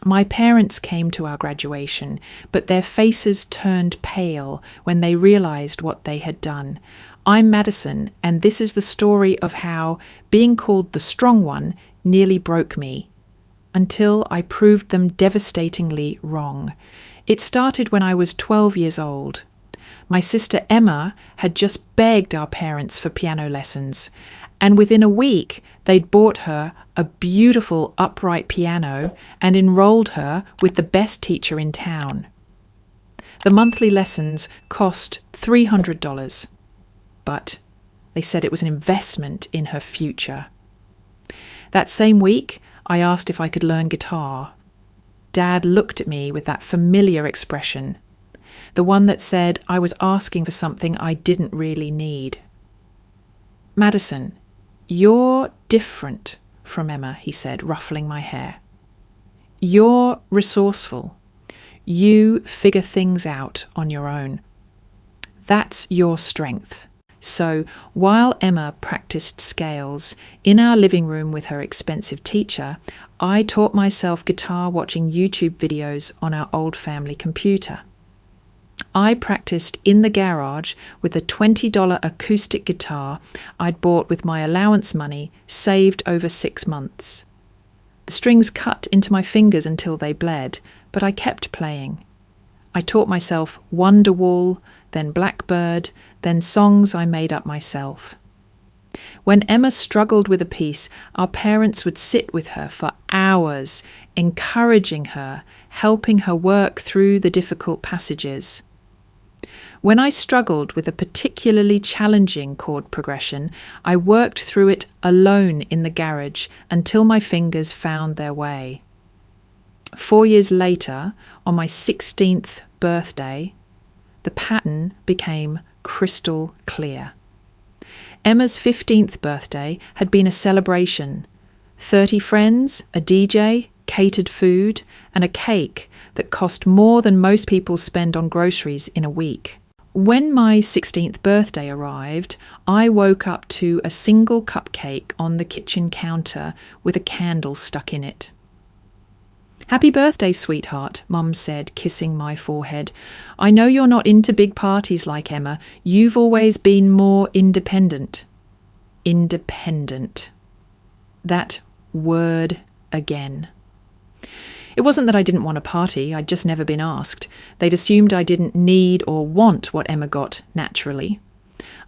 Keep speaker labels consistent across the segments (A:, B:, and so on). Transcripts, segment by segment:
A: My parents came to our graduation, but their faces turned pale when they realised what they had done. I'm Madison, and this is the story of how being called the strong one nearly broke me, until I proved them devastatingly wrong. It started when I was 12 years old. My sister Emma had just begged our parents for piano lessons, and within a week they'd bought her a beautiful upright piano and enrolled her with the best teacher in town. The monthly lessons cost $300, but they said it was an investment in her future. That same week, I asked if I could learn guitar. Dad looked at me with that familiar expression, the one that said I was asking for something I didn't really need. Madison, you're different from Emma, he said, ruffling my hair. You're resourceful. You figure things out on your own. That's your strength. So while Emma practiced scales in our living room with her expensive teacher, I taught myself guitar watching YouTube videos on our old family computer. I practiced in the garage with a $20 acoustic guitar I'd bought with my allowance money saved over 6 months. The strings cut into my fingers until they bled, but I kept playing. I taught myself Wonderwall, then Blackbird, then songs I made up myself. When Emma struggled with a piece, our parents would sit with her for hours, encouraging her, helping her work through the difficult passages. When I struggled with a particularly challenging chord progression, I worked through it alone in the garage until my fingers found their way. 4 years later, on my 16th birthday, the pattern became crystal clear. Emma's 15th birthday had been a celebration. 30 friends, a DJ, catered food, and a cake that cost more than most people spend on groceries in a week. When my 16th birthday arrived, I woke up to a single cupcake on the kitchen counter with a candle stuck in it. "Happy birthday, sweetheart," Mum said, kissing my forehead. "I know you're not into big parties like Emma. You've always been more independent." Independent. That word again. It wasn't that I didn't want a party, I'd just never been asked. They'd assumed I didn't need or want what Emma got naturally.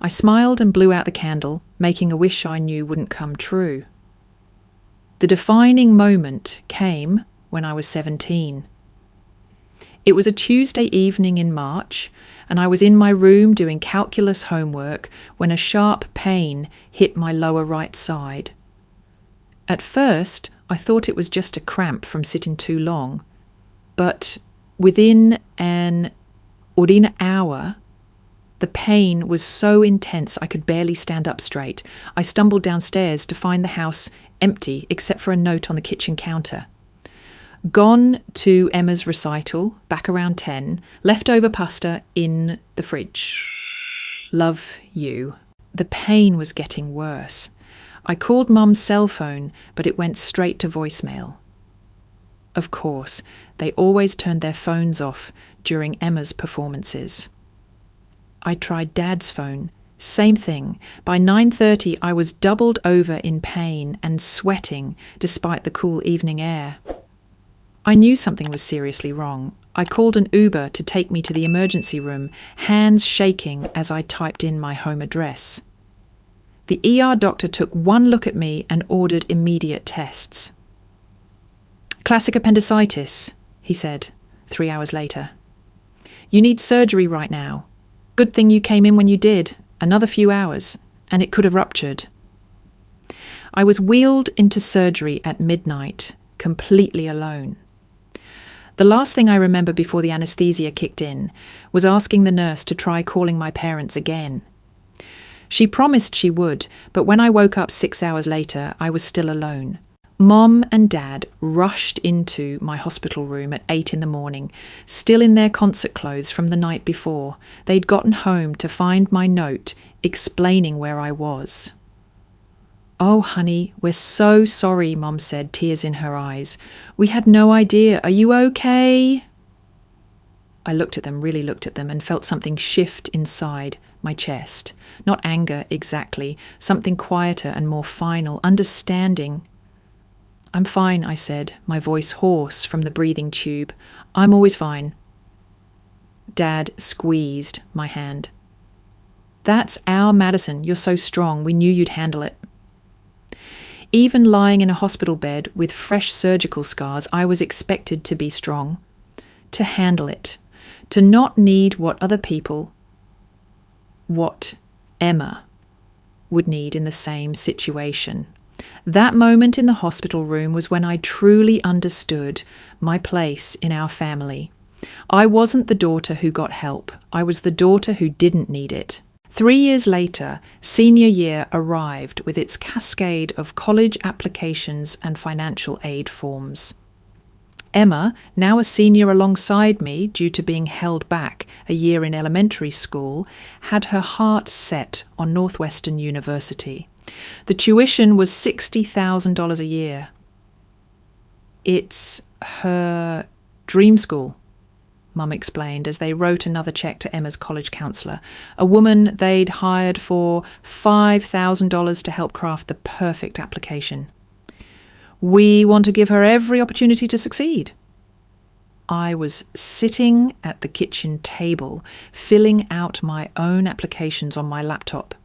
A: I smiled and blew out the candle, making a wish I knew wouldn't come true. The defining moment came when I was 17. It was a Tuesday evening in March, and I was in my room doing calculus homework when a sharp pain hit my lower right side. At first, I thought it was just a cramp from sitting too long, but within an hour, the pain was so intense I could barely stand up straight. I stumbled downstairs to find the house empty except for a note on the kitchen counter. Gone to Emma's recital, back around 10, leftover pasta in the fridge. Love you. The pain was getting worse. I called Mum's cell phone, but it went straight to voicemail. Of course, they always turned their phones off during Emma's performances. I tried Dad's phone. Same thing. By 9:30, I was doubled over in pain and sweating despite the cool evening air. I knew something was seriously wrong. I called an Uber to take me to the emergency room, hands shaking as I typed in my home address. The ER doctor took one look at me and ordered immediate tests. "Classic appendicitis," he said 3 hours later. "You need surgery right now. Good thing you came in when you did. Another few hours, and it could have ruptured." I was wheeled into surgery at midnight, completely alone. The last thing I remember before the anaesthesia kicked in was asking the nurse to try calling my parents again. She promised she would, but when I woke up 6 hours later, I was still alone. Mom and Dad rushed into my hospital room at 8 in the morning, still in their concert clothes from the night before. They'd gotten home to find my note explaining where I was. "Oh, honey, we're so sorry," Mom said, tears in her eyes. "We had no idea. Are you okay?" I really looked at them, and felt something shift inside my chest. Not anger exactly, something quieter and more final, understanding. "I'm fine," I said, my voice hoarse from the breathing tube. "I'm always fine." Dad squeezed my hand. "That's our Madison. You're so strong. We knew you'd handle it." Even lying in a hospital bed with fresh surgical scars, I was expected to be strong, to handle it, to not need what Emma would need in the same situation. That moment in the hospital room was when I truly understood my place in our family. I wasn't the daughter who got help. I was the daughter who didn't need it. 3 years later, senior year arrived with its cascade of college applications and financial aid forms. Emma, now a senior alongside me due to being held back a year in elementary school, had her heart set on Northwestern University. The tuition was $60,000 a year. "It's her dream school," Mum explained as they wrote another check to Emma's college counsellor, a woman they'd hired for $5,000 to help craft the perfect application. "We want to give her every opportunity to succeed." I was sitting at the kitchen table, filling out my own applications on my laptop.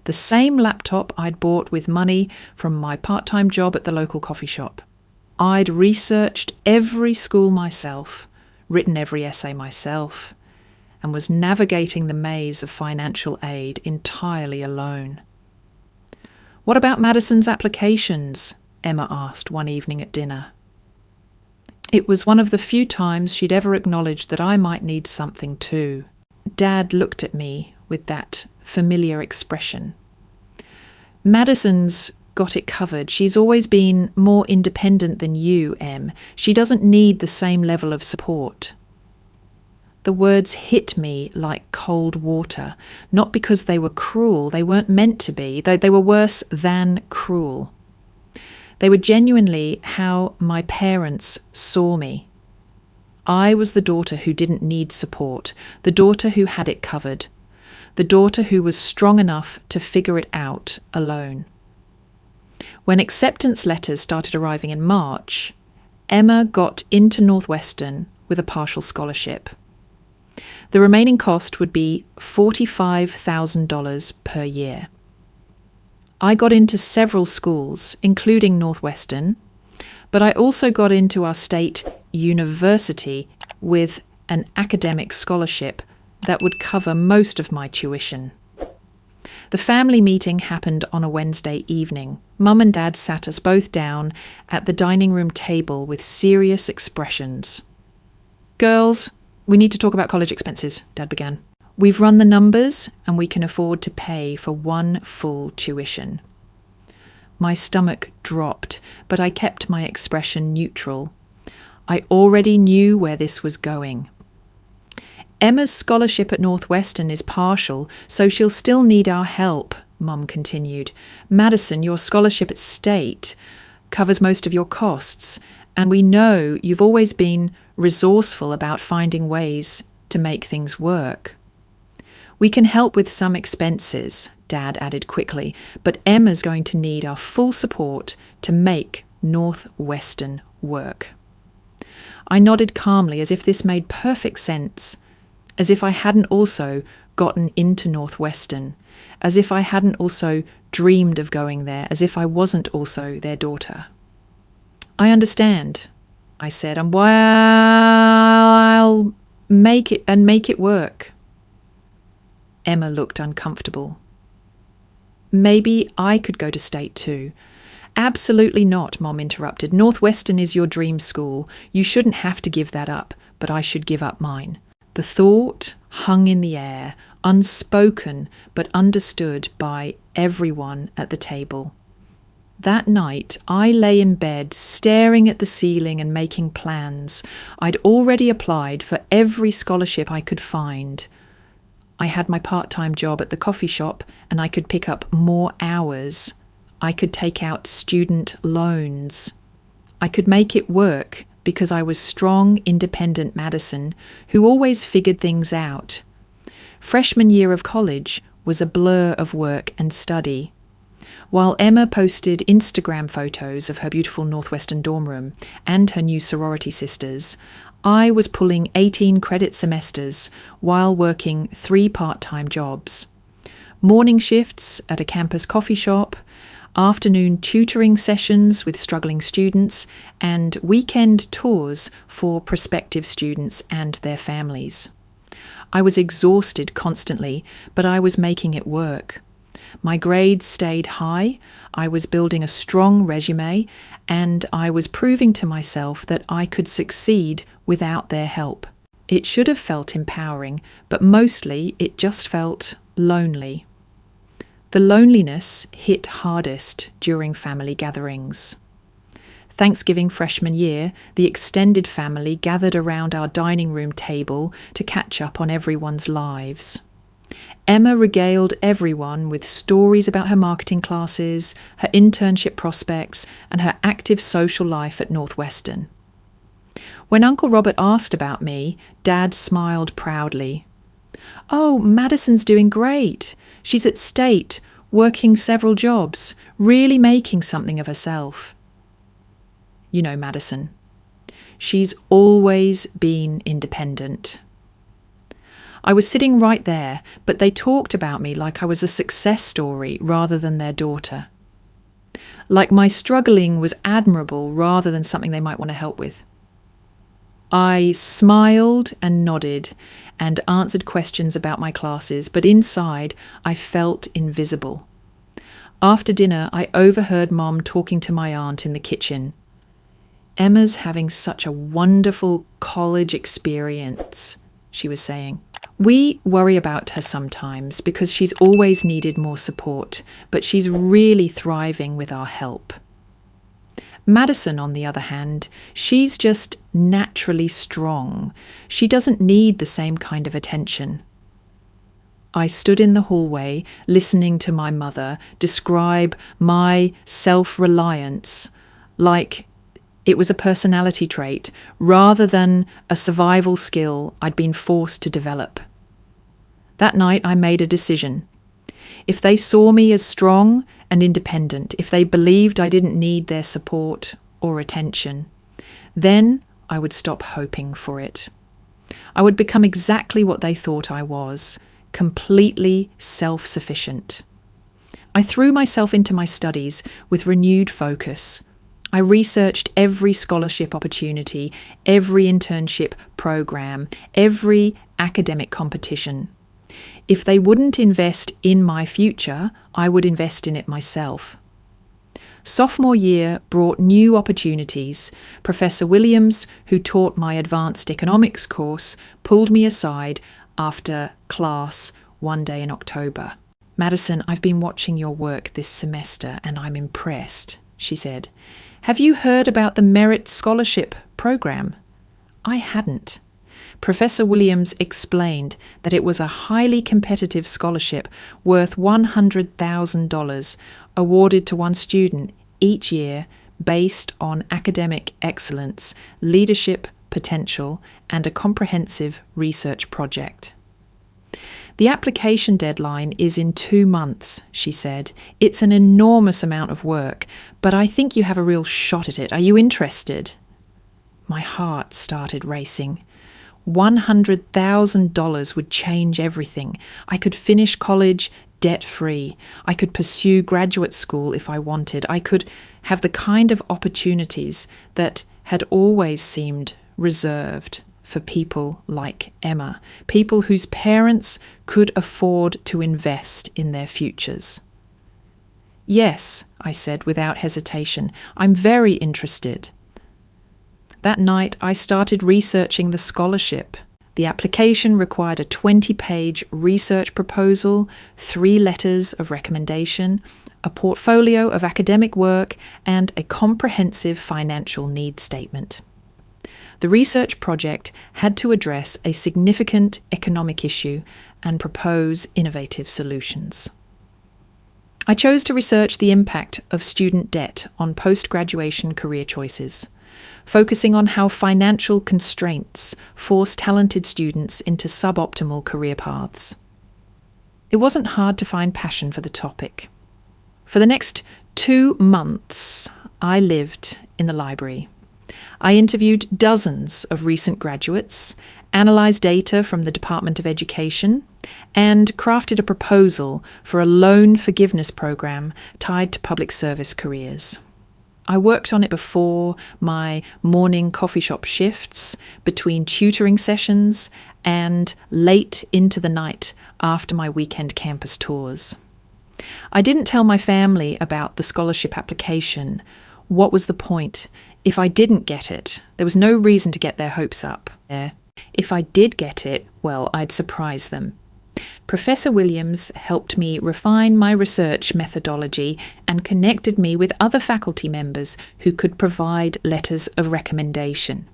A: The same laptop I'd bought with money from my part-time job at the local coffee shop. I'd researched every school myself, written every essay myself, and was navigating the maze of financial aid entirely alone. "What about Madison's applications?" Emma asked one evening at dinner. It was one of the few times she'd ever acknowledged that I might need something too. Dad looked at me with that familiar expression. "Madison's got it covered. She's always been more independent than you, Em. She doesn't need the same level of support." The words hit me like cold water, not because they were cruel. They weren't meant to be. They were worse than cruel. They were genuinely how my parents saw me. I was the daughter who didn't need support, the daughter who had it covered, the daughter who was strong enough to figure it out alone. When acceptance letters started arriving in March, Emma got into Northwestern with a partial scholarship. The remaining cost would be $45,000 per year. I got into several schools, including Northwestern, but I also got into our state university with an academic scholarship that would cover most of my tuition. The family meeting happened on a Wednesday evening. Mum and Dad sat us both down at the dining room table with serious expressions. "Girls, we need to talk about college expenses," Dad began. "We've run the numbers and we can afford to pay for one full tuition." My stomach dropped, but I kept my expression neutral. I already knew where this was going. "Emma's scholarship at Northwestern is partial, so she'll still need our help," Mum continued. "Madison, your scholarship at State covers most of your costs, and we know you've always been resourceful about finding ways to make things work. We can help with some expenses," Dad added quickly, "but Emma's going to need our full support to make Northwestern work." I nodded calmly as if this made perfect sense, as if I hadn't also gotten into Northwestern, as if I hadn't also dreamed of going there, as if I wasn't also their daughter. "I understand," I said, "and while I'll make it work." Emma looked uncomfortable. "Maybe I could go to State too." "Absolutely not," Mom interrupted. "Northwestern is your dream school. You shouldn't have to give that up, but I should give up mine." The thought hung in the air, unspoken but understood by everyone at the table. That night, I lay in bed, staring at the ceiling and making plans. I'd already applied for every scholarship I could find. I had my part-time job at the coffee shop, and I could pick up more hours. I could take out student loans. I could make it work because I was strong, independent Madison who always figured things out. Freshman year of college was a blur of work and study. While Emma posted Instagram photos of her beautiful Northwestern dorm room and her new sorority sisters, I was pulling 18 credit semesters while working 3 part-time jobs. Morning shifts at a campus coffee shop, afternoon tutoring sessions with struggling students, and weekend tours for prospective students and their families. I was exhausted constantly, but I was making it work. My grades stayed high, I was building a strong resume, and I was proving to myself that I could succeed without their help. It should have felt empowering, but mostly it just felt lonely. The loneliness hit hardest during family gatherings. Thanksgiving freshman year, the extended family gathered around our dining room table to catch up on everyone's lives. Emma regaled everyone with stories about her marketing classes, her internship prospects, and her active social life at Northwestern. When Uncle Robert asked about me, Dad smiled proudly. "Oh, Madison's doing great. She's at State, working several jobs, really making something of herself." You know Madison. She's always been independent. I was sitting right there, but they talked about me like I was a success story rather than their daughter. Like my struggling was admirable rather than something they might want to help with. I smiled and nodded and answered questions about my classes, but inside I felt invisible. After dinner, I overheard Mom talking to my aunt in the kitchen. "Emma's having such a wonderful college experience," she was saying. "We worry about her sometimes because she's always needed more support, but she's really thriving with our help." Madison, on the other hand, she's just naturally strong. She doesn't need the same kind of attention. I stood in the hallway listening to my mother describe my self-reliance like it was a personality trait rather than a survival skill I'd been forced to develop. That night I made a decision. If they saw me as strong and independent, if they believed I didn't need their support or attention, then I would stop hoping for it. I would become exactly what they thought I was, completely self-sufficient. I threw myself into my studies with renewed focus. I researched every scholarship opportunity, every internship program, every academic competition. If they wouldn't invest in my future, I would invest in it myself. Sophomore year brought new opportunities. Professor Williams, who taught my advanced economics course, pulled me aside after class one day in October. "Madison, I've been watching your work this semester and I'm impressed," she said. "Have you heard about the Merit Scholarship program?" I hadn't. Professor Williams explained that it was a highly competitive scholarship worth $100,000 awarded to one student each year based on academic excellence, leadership potential, and a comprehensive research project. "The application deadline is in 2 months, she said. "It's an enormous amount of work, but I think you have a real shot at it. Are you interested?" My heart started racing. $100,000 would change everything. I could finish college debt-free. I could pursue graduate school if I wanted. I could have the kind of opportunities that had always seemed reserved for people like Emma, people whose parents could afford to invest in their futures. "Yes," I said without hesitation, "I'm very interested." That night, I started researching the scholarship. The application required a 20-page research proposal, 3 letters of recommendation, a portfolio of academic work, and a comprehensive financial needs statement. The research project had to address a significant economic issue and propose innovative solutions. I chose to research the impact of student debt on post-graduation career choices, focusing on how financial constraints force talented students into suboptimal career paths. It wasn't hard to find passion for the topic. For the next 2 months, I lived in the library. I interviewed dozens of recent graduates, analysed data from the Department of Education, and crafted a proposal for a loan forgiveness program tied to public service careers. I worked on it before my morning coffee shop shifts, between tutoring sessions, and late into the night after my weekend campus tours. I didn't tell my family about the scholarship application. What was the point? If I didn't get it, there was no reason to get their hopes up. If I did get it, well, I'd surprise them. Professor Williams helped me refine my research methodology and connected me with other faculty members who could provide letters of recommendation.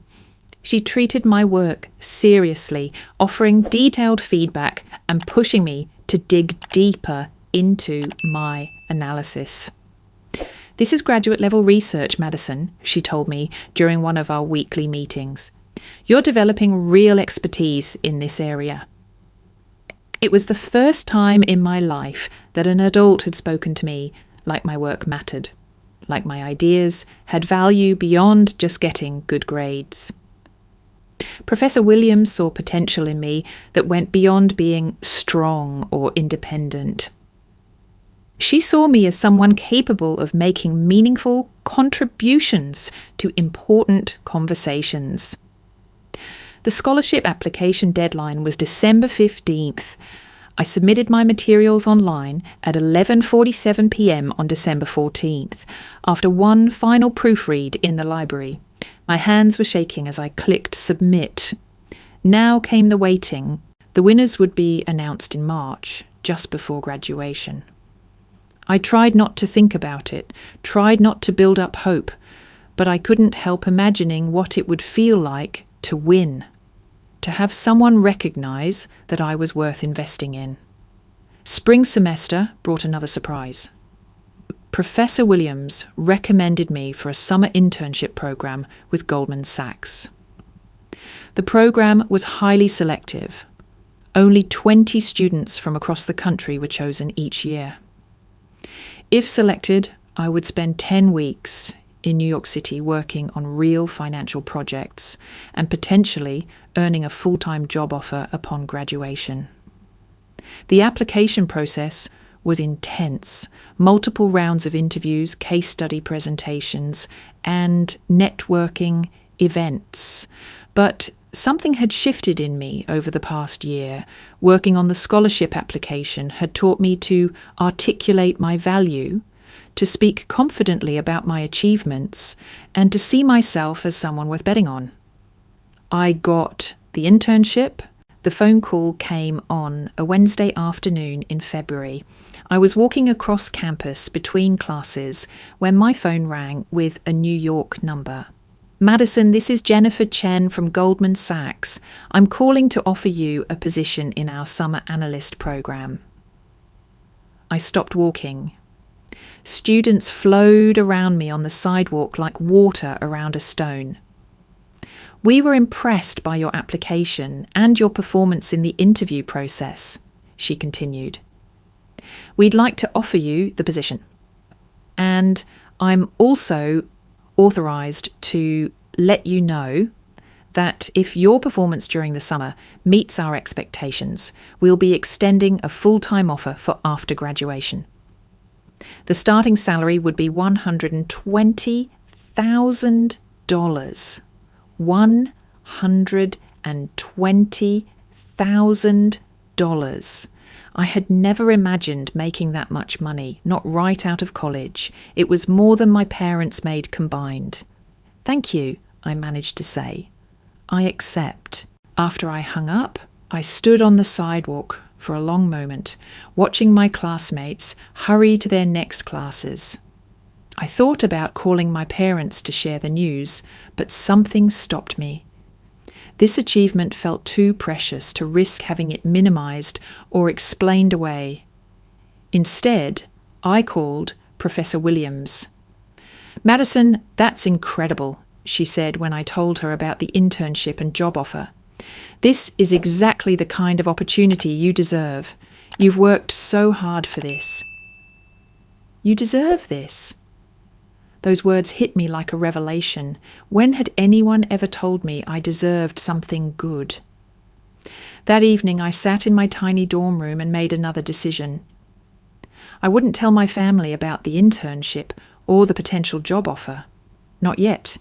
A: She treated my work seriously, offering detailed feedback and pushing me to dig deeper into my analysis. "This is graduate level research, Madison," she told me during one of our weekly meetings. "You're developing real expertise in this area." It was the first time in my life that an adult had spoken to me like my work mattered, like my ideas had value beyond just getting good grades. Professor Williams saw potential in me that went beyond being strong or independent. She saw me as someone capable of making meaningful contributions to important conversations. The scholarship application deadline was December 15th. I submitted my materials online at 11:47 p.m. on December 14th, after one final proofread in the library. My hands were shaking as I clicked submit. Now came the waiting. The winners would be announced in March, just before graduation. I tried not to think about it, tried not to build up hope, but I couldn't help imagining what it would feel like to win, to have someone recognise that I was worth investing in. Spring semester brought another surprise. Professor Williams recommended me for a summer internship program with Goldman Sachs. The program was highly selective. Only 20 students from across the country were chosen each year. If selected, I would spend 10 weeks in New York City working on real financial projects and potentially earning a full-time job offer upon graduation. The application process was intense, multiple rounds of interviews, case study presentations, and networking events. But something had shifted in me over the past year. Working on the scholarship application had taught me to articulate my value, to speak confidently about my achievements, and to see myself as someone worth betting on. I got the internship. The phone call came on a Wednesday afternoon in February. I was walking across campus between classes when my phone rang with a New York number. "Madison, this is Jennifer Chen from Goldman Sachs. I'm calling to offer you a position in our summer analyst program." I stopped walking. Students flowed around me on the sidewalk like water around a stone. "We were impressed by your application and your performance in the interview process," she continued. "We'd like to offer you the position. And I'm also authorised to let you know that if your performance during the summer meets our expectations, we'll be extending a full-time offer for after graduation. The starting salary would be $120,000. $120,000. I had never imagined making that much money, not right out of college. It was more than my parents made combined. "Thank you," I managed to say. "I accept." After I hung up, I stood on the sidewalk for a long moment, watching my classmates hurry to their next classes. I thought about calling my parents to share the news, but something stopped me. This achievement felt too precious to risk having it minimised or explained away. Instead, I called Professor Williams. "Madison, that's incredible," she said when I told her about the internship and job offer. "This is exactly the kind of opportunity you deserve. You've worked so hard for this." "You deserve this?" Those words hit me like a revelation. When had anyone ever told me I deserved something good? That evening I sat in my tiny dorm room and made another decision. I wouldn't tell my family about the internship or the potential job offer. Not yet.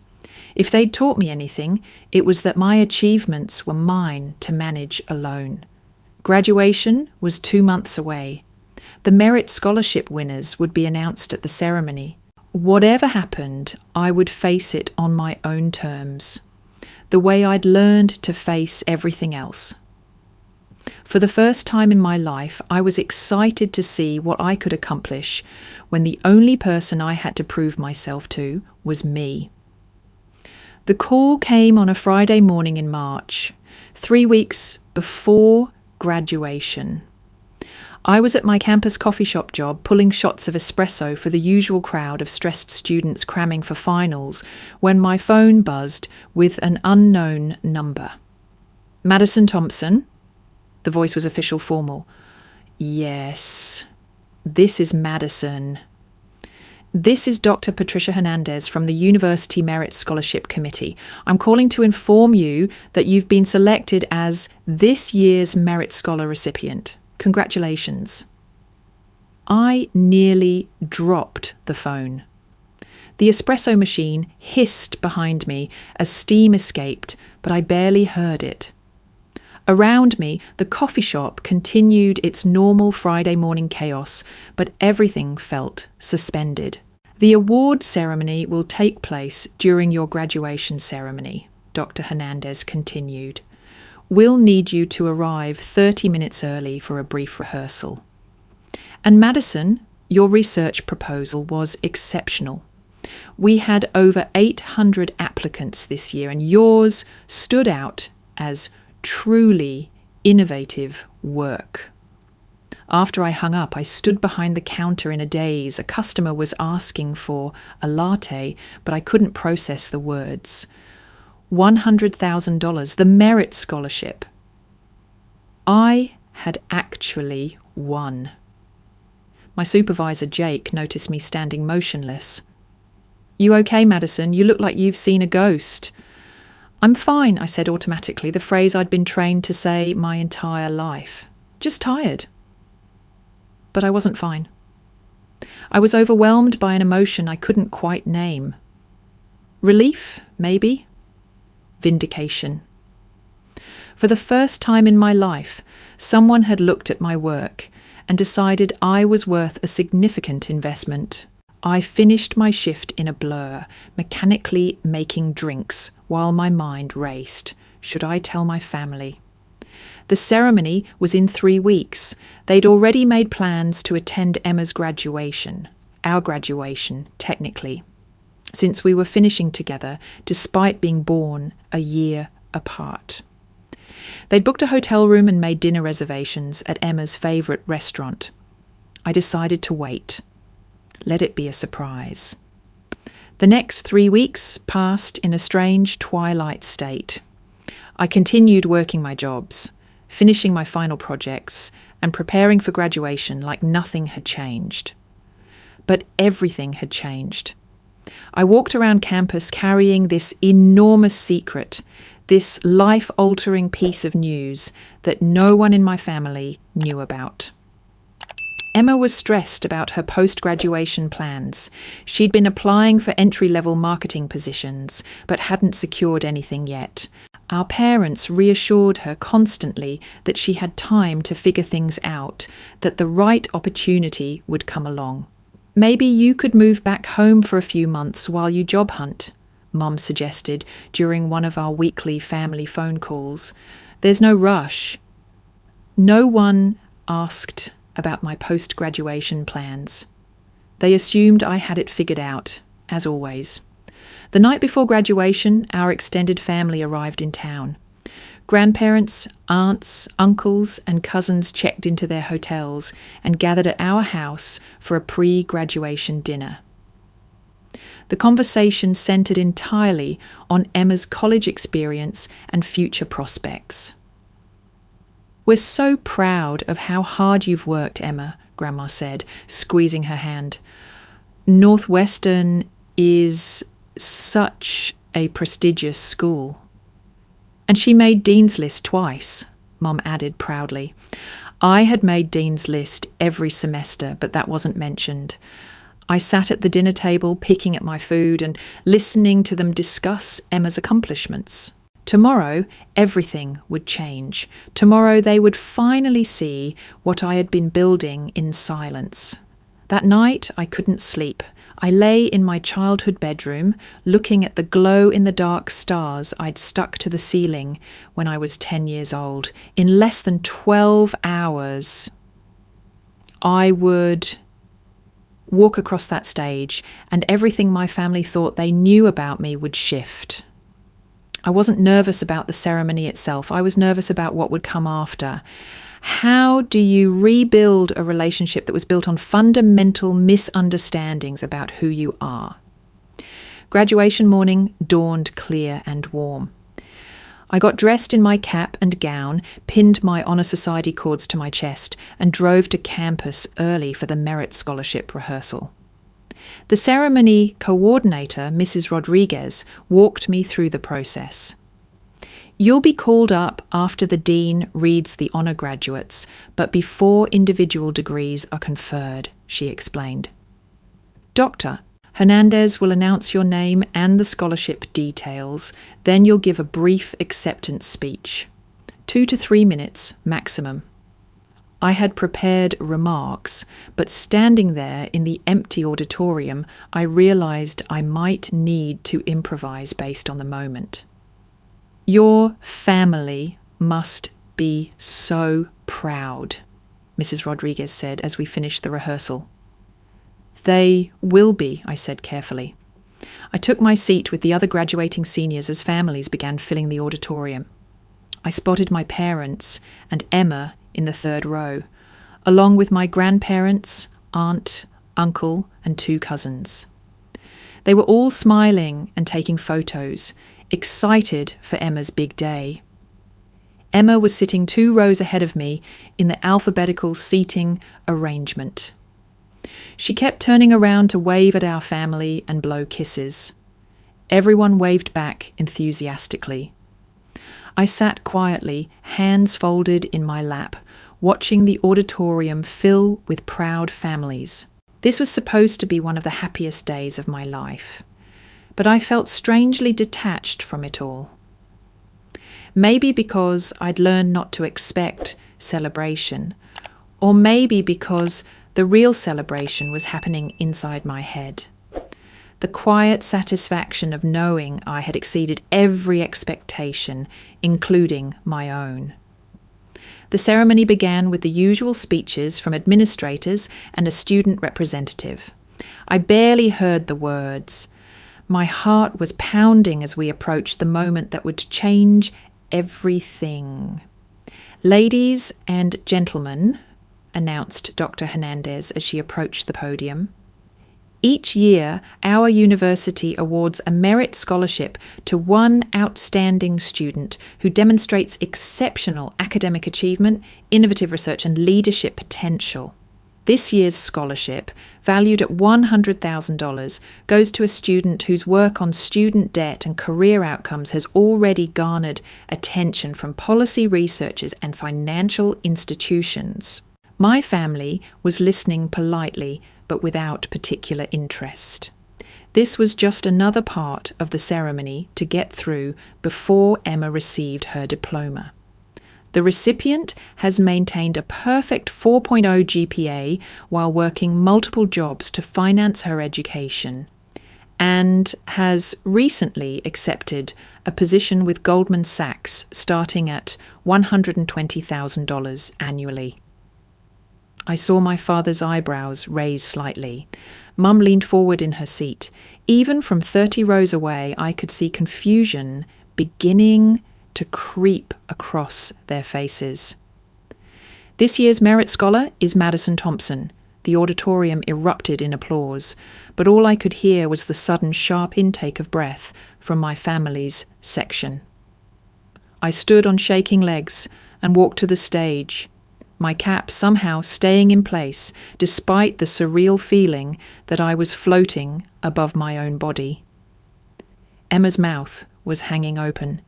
A: If they'd taught me anything, it was that my achievements were mine to manage alone. Graduation was 2 months away. The merit scholarship winners would be announced at the ceremony. Whatever happened, I would face it on my own terms, the way I'd learned to face everything else. For the first time in my life, I was excited to see what I could accomplish when the only person I had to prove myself to was me. The call came on a Friday morning in March, 3 weeks before graduation. I was at my campus coffee shop job pulling shots of espresso for the usual crowd of stressed students cramming for finals when my phone buzzed with an unknown number. "Madison Thompson?" The voice was official formal. "Yes, this is Madison. This is Dr. Patricia Hernandez from the University Merit Scholarship Committee. I'm calling to inform you that you've been selected as this year's Merit Scholar recipient. Congratulations." I nearly dropped the phone. The espresso machine hissed behind me as steam escaped, but I barely heard it. Around me, the coffee shop continued its normal Friday morning chaos, but everything felt suspended. "The award ceremony will take place during your graduation ceremony," Dr. Hernandez continued. "We'll need you to arrive 30 minutes early for a brief rehearsal. And Madison, your research proposal was exceptional. We had over 800 applicants this year, and yours stood out as truly innovative work." After I hung up, I stood behind the counter in a daze. A customer was asking for a latte, but I couldn't process the words. $100,000, the merit scholarship. I had actually won. My supervisor, Jake, noticed me standing motionless. "You okay, Madison? You look like you've seen a ghost." "I'm fine," I said automatically, the phrase I'd been trained to say my entire life. "Just tired." But I wasn't fine. I was overwhelmed by an emotion I couldn't quite name. Relief, maybe? Vindication. For the first time in my life, someone had looked at my work and decided I was worth a significant investment. I finished my shift in a blur, mechanically making drinks while my mind raced. Should I tell my family? The ceremony was in 3 weeks. They'd already made plans to attend Emma's graduation, our graduation, technically, since we were finishing together despite being born a year apart. They'd booked a hotel room and made dinner reservations at Emma's favourite restaurant. I decided to wait. Let it be a surprise. The next 3 weeks passed in a strange twilight state. I continued working my jobs, finishing my final projects, and preparing for graduation like nothing had changed. But everything had changed. I walked around campus carrying this enormous secret, this life-altering piece of news that no one in my family knew about. Emma was stressed about her post-graduation plans. She'd been applying for entry-level marketing positions, but hadn't secured anything yet. Our parents reassured her constantly that she had time to figure things out, that the right opportunity would come along. "Maybe you could move back home for a few months while you job hunt," Mum suggested during one of our weekly family phone calls. "There's no rush." No one asked about my post-graduation plans. They assumed I had it figured out, as always. The night before graduation, our extended family arrived in town. Grandparents, aunts, uncles, and cousins checked into their hotels and gathered at our house for a pre-graduation dinner. The conversation centered entirely on Emma's college experience and future prospects. "We're so proud of how hard you've worked, Emma," Grandma said, squeezing her hand. "Northwestern is such a prestigious school." "And she made Dean's List twice," Mom added proudly. I had made Dean's List every semester, but that wasn't mentioned. I sat at the dinner table picking at my food and listening to them discuss Emma's accomplishments. Tomorrow, everything would change. Tomorrow they would finally see what I had been building in silence. That night, I couldn't sleep. I lay in my childhood bedroom, looking at the glow-in-the-dark stars I'd stuck to the ceiling when I was 10 years old. In less than 12 hours, I would walk across that stage, and everything my family thought they knew about me would shift. I wasn't nervous about the ceremony itself. I was nervous about what would come after. How do you rebuild a relationship that was built on fundamental misunderstandings about who you are? Graduation morning dawned clear and warm. I got dressed in my cap and gown, pinned my Honour Society cords to my chest, and drove to campus early for the Merit Scholarship rehearsal. The ceremony coordinator, Mrs. Rodriguez, walked me through the process. "You'll be called up after the dean reads the honour graduates, but before individual degrees are conferred," she explained. "Doctor, Hernandez will announce your name and the scholarship details, then you'll give a brief acceptance speech. 2 to 3 minutes maximum." I had prepared remarks, but standing there in the empty auditorium, I realised I might need to improvise based on the moment. "Your family must be so proud," Mrs. Rodriguez said as we finished the rehearsal. "They will be," I said carefully. I took my seat with the other graduating seniors as families began filling the auditorium. I spotted my parents and Emma in the 3rd row, along with my grandparents, aunt, uncle, and 2 cousins. They were all smiling and taking photos, excited for Emma's big day. Emma was sitting 2 rows ahead of me in the alphabetical seating arrangement. She kept turning around to wave at our family and blow kisses. Everyone waved back enthusiastically. I sat quietly, hands folded in my lap, watching the auditorium fill with proud families. This was supposed to be one of the happiest days of my life, but I felt strangely detached from it all. Maybe because I'd learned not to expect celebration, or maybe because the real celebration was happening inside my head. The quiet satisfaction of knowing I had exceeded every expectation, including my own. The ceremony began with the usual speeches from administrators and a student representative. I barely heard the words. My heart was pounding as we approached the moment that would change everything. "Ladies and gentlemen," announced Dr. Hernandez as she approached the podium, "each year our university awards a merit scholarship to one outstanding student who demonstrates exceptional academic achievement, innovative research, and leadership potential. This year's scholarship, valued at $100,000, goes to a student whose work on student debt and career outcomes has already garnered attention from policy researchers and financial institutions." My family was listening politely, but without particular interest. This was just another part of the ceremony to get through before Emma received her diploma. The recipient has maintained a perfect 4.0 GPA while working multiple jobs to finance her education, and has recently accepted a position with Goldman Sachs starting at $120,000 annually. I saw my father's eyebrows raise slightly. Mum leaned forward in her seat. Even from 30 rows away, I could see confusion beginning to creep across their faces. This year's Merit Scholar is Madison Thompson. The auditorium erupted in applause, but all I could hear was the sudden sharp intake of breath from my family's section. I stood on shaking legs and walked to the stage, my cap somehow staying in place despite the surreal feeling that I was floating above my own body. Emma's mouth was hanging open.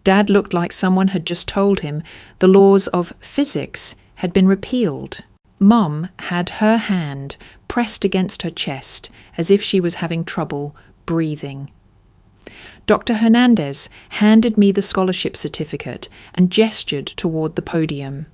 A: Dad looked like someone had just told him the laws of physics had been repealed. Mum had her hand pressed against her chest as if she was having trouble breathing. Dr. Hernandez handed me the scholarship certificate and gestured toward the podium.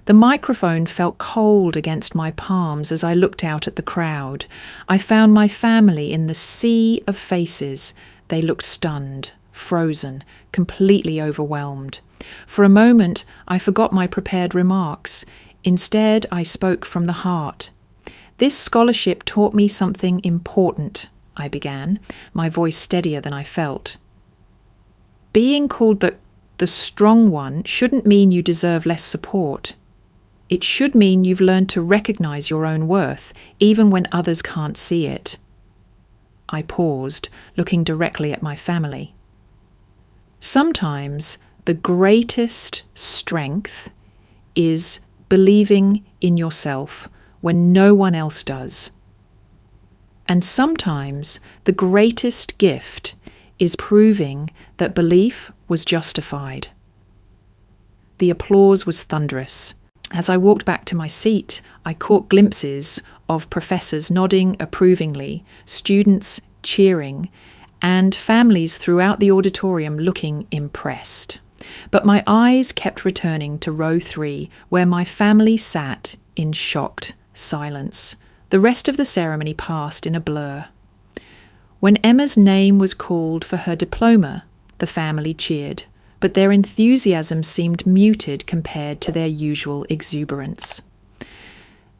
A: The microphone felt cold against my palms as I looked out at the crowd. I found my family in the sea of faces. They looked stunned, frozen, completely overwhelmed. For a moment, I forgot my prepared remarks. Instead, I spoke from the heart. This scholarship taught me something important, I began, my voice steadier than I felt. Being called the strong one shouldn't mean you deserve less support. It should mean you've learned to recognize your own worth, even when others can't see it. I paused, looking directly at my family. Sometimes the greatest strength is believing in yourself when no one else does. And sometimes the greatest gift is proving that belief was justified. The applause was thunderous. As I walked back to my seat, I caught glimpses of professors nodding approvingly, students cheering, and families throughout the auditorium looking impressed. But my eyes kept returning to row 3, where my family sat in shocked silence. The rest of the ceremony passed in a blur. When Emma's name was called for her diploma, the family cheered, but their enthusiasm seemed muted compared to their usual exuberance.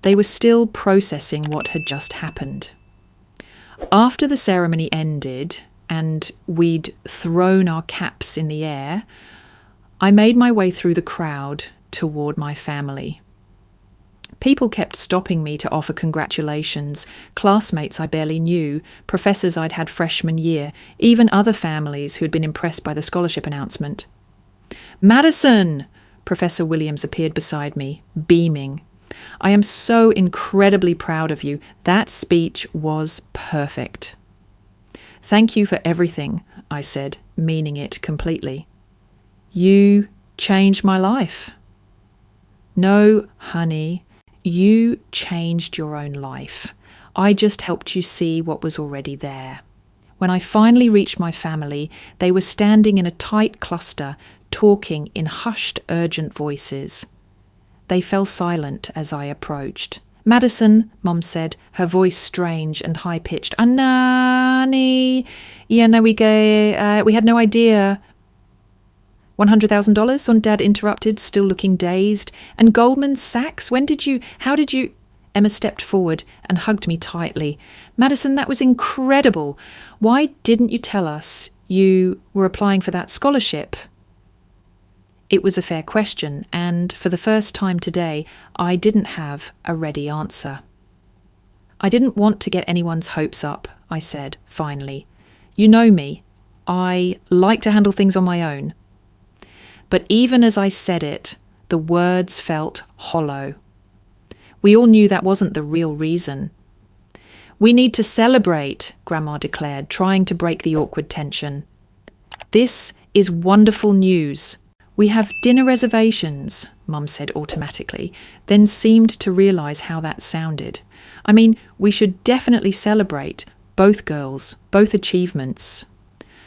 A: They were still processing what had just happened. After the ceremony ended and we'd thrown our caps in the air, I made my way through the crowd toward my family. People kept stopping me to offer congratulations, classmates I barely knew, professors I'd had freshman year, even other families who had been impressed by the scholarship announcement. "Madison!" Professor Williams appeared beside me, beaming. "I am so incredibly proud of you. That speech was perfect." "Thank you for everything," I said, meaning it completely. "You changed my life." "No, honey. You changed your own life. I just helped you see what was already there." When I finally reached my family, they were standing in a tight cluster, talking in hushed, urgent voices. They fell silent as I approached. "Madison," Mum said, her voice strange and high-pitched. "Anani, we had no idea." $100,000? Dad interrupted, still looking dazed. "And Goldman Sachs? How did you... Emma stepped forward and hugged me tightly. "Madison, that was incredible. Why didn't you tell us you were applying for that scholarship?" It was a fair question, and for the first time today, I didn't have a ready answer. "I didn't want to get anyone's hopes up," I said, finally. "You know me. I like to handle things on my own." But even as I said it, the words felt hollow. We all knew that wasn't the real reason. "We need to celebrate," Grandma declared, trying to break the awkward tension. "This is wonderful news. We have dinner reservations," Mum said automatically, then seemed to realise how that sounded. "I mean, we should definitely celebrate, both girls, both achievements."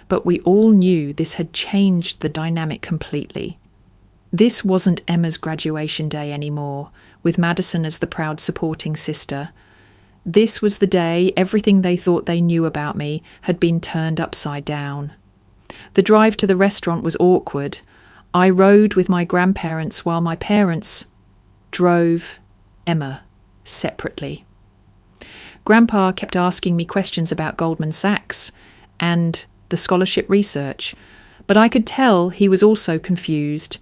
A: But we all knew this had changed the dynamic completely. This wasn't Emma's graduation day anymore, with Madison as the proud supporting sister. This was the day everything they thought they knew about me had been turned upside down. The drive to the restaurant was awkward. I rode with my grandparents while my parents drove Emma separately. Grandpa kept asking me questions about Goldman Sachs and the scholarship research, But I could tell he was also confused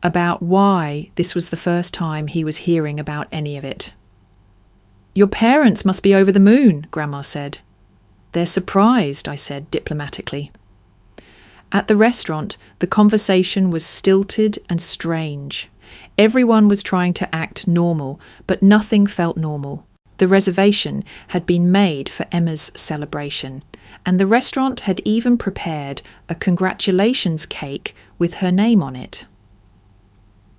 A: about why this was the first time he was hearing about any of it. "Your parents must be over the moon," Grandma said. "They're surprised," I said diplomatically. At the restaurant, the conversation was stilted and strange. Everyone was trying to act normal, but nothing felt normal. The reservation had been made for Emma's celebration, and the restaurant had even prepared a congratulations cake with her name on it.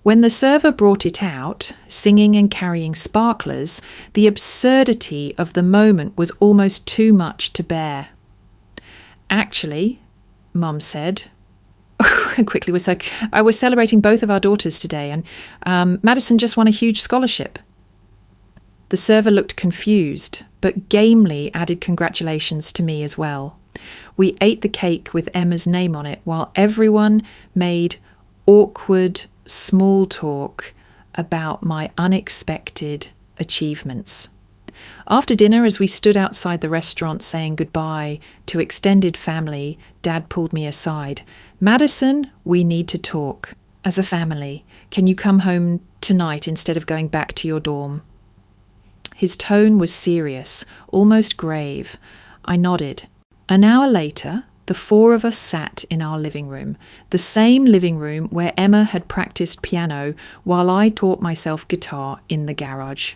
A: When the server brought it out, singing and carrying sparklers, the absurdity of the moment was almost too much to bear. "Actually," Mum said, quickly, I was celebrating both of our daughters today, and Madison just won a huge scholarship." The server looked confused, but gamely added congratulations to me as well. We ate the cake with Emma's name on it while everyone made awkward small talk about my unexpected achievements. After dinner, as we stood outside the restaurant saying goodbye to extended family, Dad pulled me aside. "Madison, we need to talk. As a family, can you come home tonight instead of going back to your dorm?" His tone was serious, almost grave. I nodded. An hour later, the four of us sat in our living room, the same living room where Emma had practiced piano while I taught myself guitar in the garage.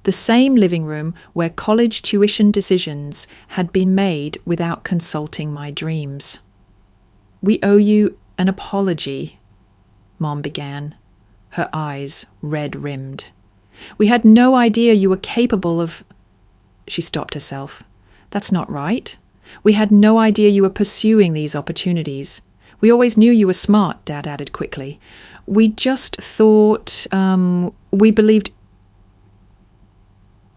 A: The same living room where college tuition decisions had been made without consulting my dreams. "We owe you an apology," Mom began, her eyes red-rimmed. "We had no idea you were capable of—" She stopped herself. "That's not right. We had no idea you were pursuing these opportunities. We always knew you were smart," Dad added quickly. "We just thought, we believed—"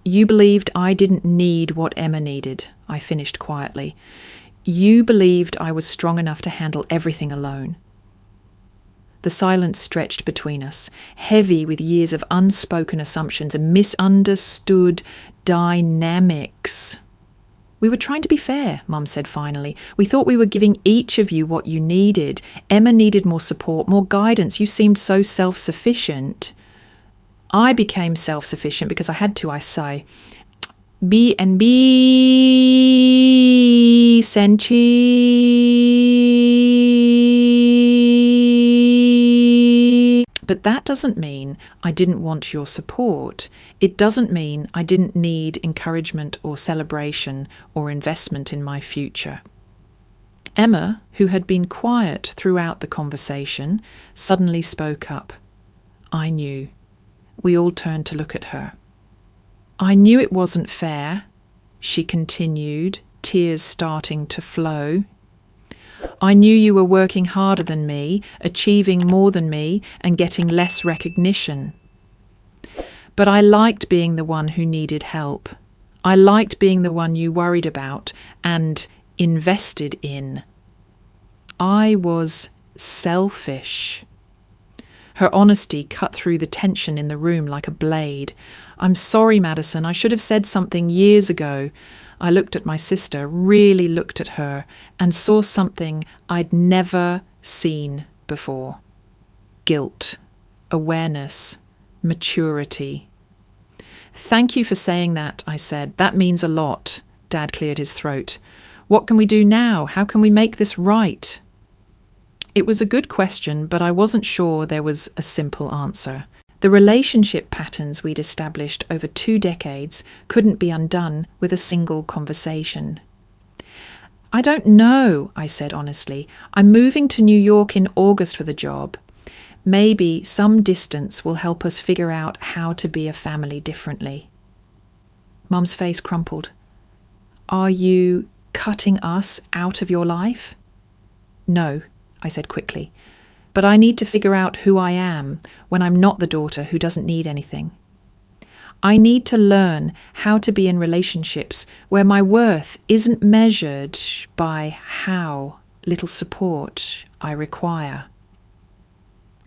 A: "You believed I didn't need what Emma needed," I finished quietly. "You believed I was strong enough to handle everything alone." The silence stretched between us, heavy with years of unspoken assumptions and misunderstood dynamics. "We were trying to be fair," Mum said finally. "We thought we were giving each of you what you needed. Emma needed more support, more guidance. You seemed so self-sufficient." "I became self-sufficient because I had to," I say. "B&B Senchi." But that doesn't mean I didn't want your support. It doesn't mean I didn't need encouragement or celebration or investment in my future. Emma, who had been quiet throughout the conversation, suddenly spoke up. I knew. We all turned to look at her. "I knew it wasn't fair," she continued, tears starting to flow. "I knew you were working harder than me, achieving more than me, and getting less recognition. But I liked being the one who needed help. I liked being the one you worried about and invested in. I was selfish." Her honesty cut through the tension in the room like a blade. "I'm sorry, Madison. I should have said something years ago." I looked at my sister, really looked at her, and saw something I'd never seen before. Guilt, awareness, maturity. "Thank you for saying that," I said. "That means a lot." Dad cleared his throat. "What can we do now? How can we make this right?" It was a good question, but I wasn't sure there was a simple answer. The relationship patterns we'd established over 2 decades couldn't be undone with a single conversation. "I don't know," I said honestly. "I'm moving to New York in August for the job. Maybe some distance will help us figure out how to be a family differently." Mum's face crumpled. "Are you cutting us out of your life?" "No," I said quickly. "But I need to figure out who I am when I'm not the daughter who doesn't need anything. I need to learn how to be in relationships where my worth isn't measured by how little support I require."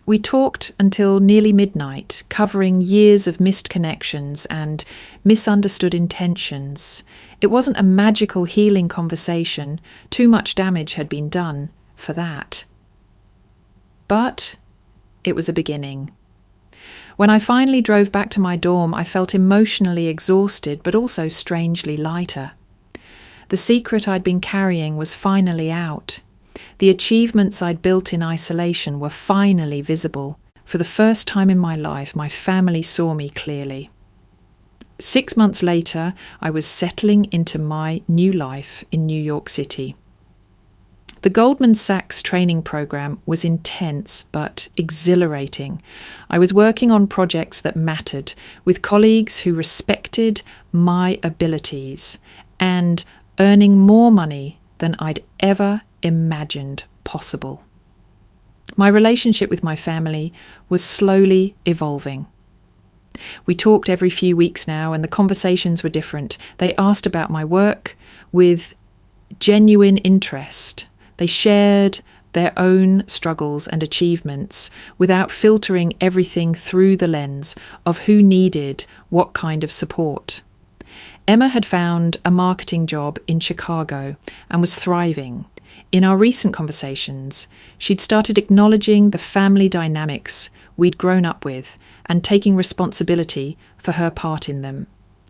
A: We talked until nearly midnight, covering years of missed connections and misunderstood intentions. It wasn't a magical healing conversation. Too much damage had been done. for that. But it was a beginning. When I finally drove back to my dorm, I felt emotionally exhausted, but also strangely lighter. The secret I'd been carrying was finally out. The achievements I'd built in isolation were finally visible. For the first time in my life, my family saw me clearly. 6 months later, I was settling into my new life in New York City. The Goldman Sachs training program was intense but exhilarating. I was working on projects that mattered, with colleagues who respected my abilities, and earning more money than I'd ever imagined possible. My relationship with my family was slowly evolving. We talked every few weeks now, and the conversations were different. They asked about my work with genuine interest. They shared their own struggles and achievements without filtering everything through the lens of who needed what kind of support. Emma had found a marketing job in Chicago and was thriving. In our recent conversations, she'd started acknowledging the family dynamics we'd grown up with and taking responsibility for her part in them.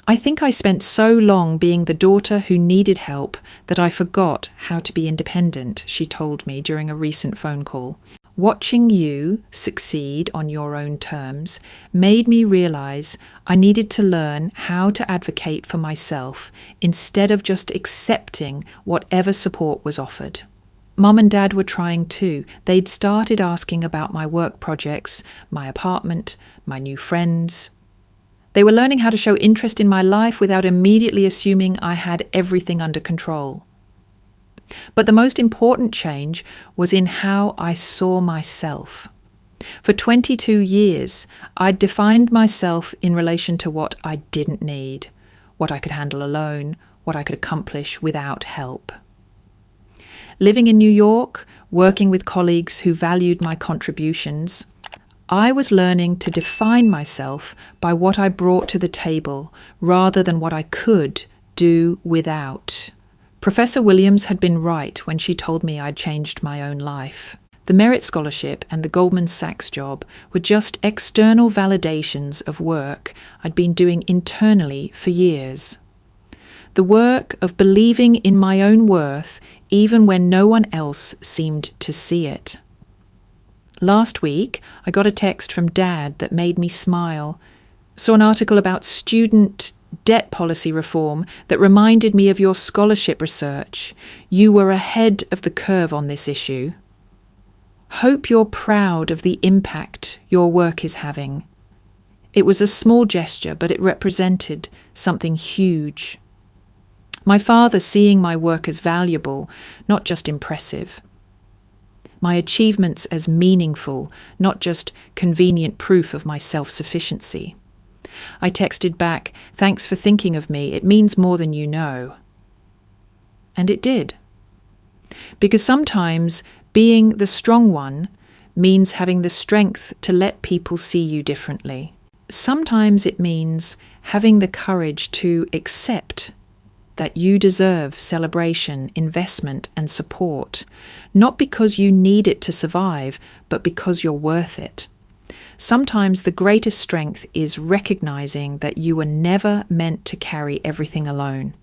A: I think I spent so long being the daughter who needed help that I forgot how to be independent, she told me during a recent phone call. Watching you succeed on your own terms made me realize I needed to learn how to advocate for myself instead of just accepting whatever support was offered. Mum and Dad were trying too. They'd started asking about my work projects, my apartment, my new friends. They were learning how to show interest in my life without immediately assuming I had everything under control. But the most important change was in how I saw myself. For 22 years, I'd defined myself in relation to what I didn't need, what I could handle alone, what I could accomplish without help. Living in New York, working with colleagues who valued my contributions, I was learning to define myself by what I brought to the table rather than what I could do without. Professor Williams had been right when she told me I'd changed my own life. The Merit Scholarship and the Goldman Sachs job were just external validations of work I'd been doing internally for years. The work of believing in my own worth even when no one else seemed to see it. Last week, I got a text from Dad that made me smile. Saw an article about student debt policy reform that reminded me of your scholarship research. You were ahead of the curve on this issue. Hope you're proud of the impact your work is having. It was a small gesture, but it represented something huge. My father seeing my work as valuable, not just impressive. My achievements as meaningful, not just convenient proof of my self-sufficiency. I texted back, "Thanks for thinking of me. It means more than you know." And it did. Because sometimes being the strong one means having the strength to let people see you differently. Sometimes it means having the courage to accept that you deserve celebration, investment, and support, not because you need it to survive, but because you're worth it. Sometimes the greatest strength is recognizing that you were never meant to carry everything alone.